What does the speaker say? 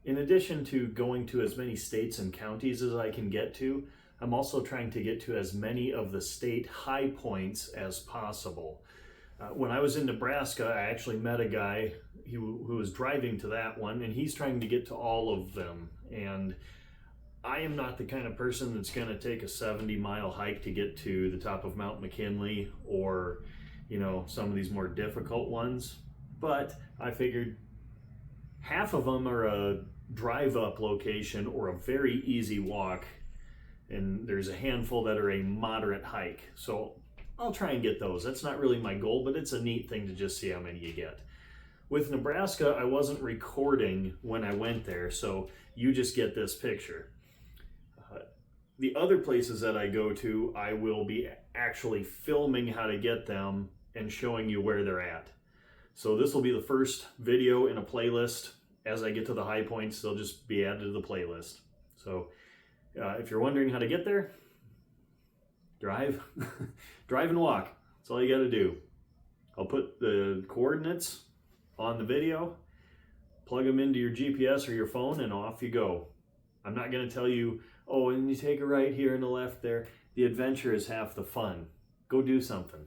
In addition to going to as many states and counties as I can get to, I'm also trying to get to as many of the state high points as possible. When I was in Nebraska, I actually met a guy who was driving to that one, and he's trying to get to all of them. And I am not the kind of person that's going to take a 70-mile hike to get to the top of Mount McKinley or, some of these more difficult ones. But I figured half of them are a drive-up location or a very easy walk, and there's a handful that are a moderate hike. So I'll try and get those. That's not really my goal, but it's a neat thing to just see how many you get. With Nebraska, I wasn't recording when I went there, so you just get this picture. The other places that I go to, I will be actually filming how to get them and showing you where they're at. So this will be the first video in a playlist. As I get to the high points, they'll just be added to the playlist. So if you're wondering how to get there, drive and walk. That's all you got to do. I'll put the coordinates on the video, plug them into your GPS or your phone, and off you go. I'm not going to tell you, oh, and you take a right here and a left there. The adventure is half the fun. Go do something.